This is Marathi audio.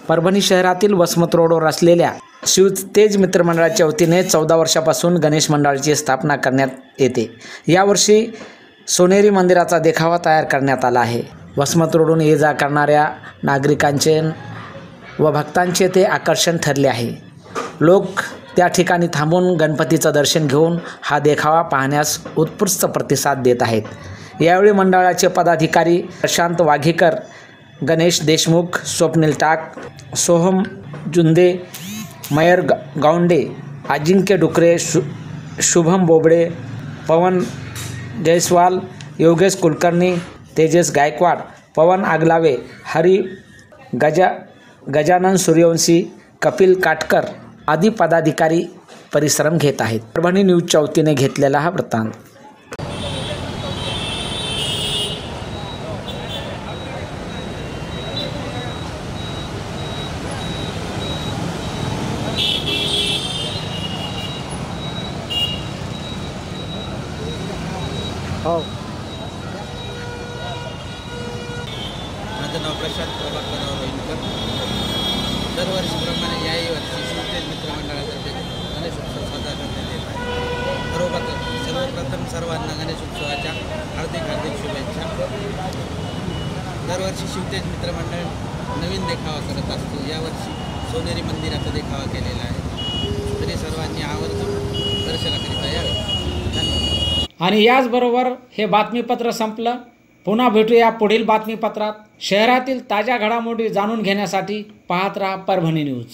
परभणी शहरातील वसमत रोडवर असलेल्या शिवतेज मित्रमंडळाच्या वतीने 14 वर्षापासून गणेश मंडळाची स्थापना करण्यात येते। यावर्षी सोनेरी मंदिराचा देखावा तयार करण्यात आला आहे। वसमत रोडून ये जा करणाऱ्या नागरिकांचे व भक्तांचे ते आकर्षण ठरले आहे। लोक त्या ठिकाणी थांबून गणपतीचं दर्शन घेऊन हा देखावा पाहण्यास उत्स्फूर्त प्रतिसाद देत आहेत। यावेळी मंडळाचे पदाधिकारी प्रशांत वाघेकर, गणेश देशमुख, स्वप्नील टाक, सोहम जुंदे, मयर गावंडे, अजिंक्य डुकरे, शुभम बोबडे, पवन जयस्वाल, योगेश कुलकर्णी, तेजस गायकवाड, पवन आगलावे, हरी गजानन सूर्यवंशी, कपिल काटकर आदी पदाधिकारी परिश्रम घेत आहेत। परभणी न्यूजच्या वतीने घेतलेला हा वृत्तांत। माझं नाव प्रशांत प्रभाकरराव रोहिणकर। दरवर्षीप्रमाणे याही वर्षी शिवतेज मित्रमंडळातर्फे गणेश उत्सव साजरा करण्यात येत आहे। सर्वप्रथम सर्वांना गणेश उत्सवाच्या हार्दिक शुभेच्छा। दरवर्षी शिवतेज मित्रमंडळ नवीन देखावा करत असतो। यावर्षी सोनेरी मंदिराचा देखावा केलेला आहे। तरी सर्वांनी आवर्जून दर्शनाकरिता यावे। धन्यवाद। आणि याचबरोबर हे बातमीपत्र संपलं। पुन्हा भेटूया पुढील बातमीपत्रात। शहरातील ताज्या घडामोडी जाणून घेण्यासाठी पाहत रहा परभणी न्यूज।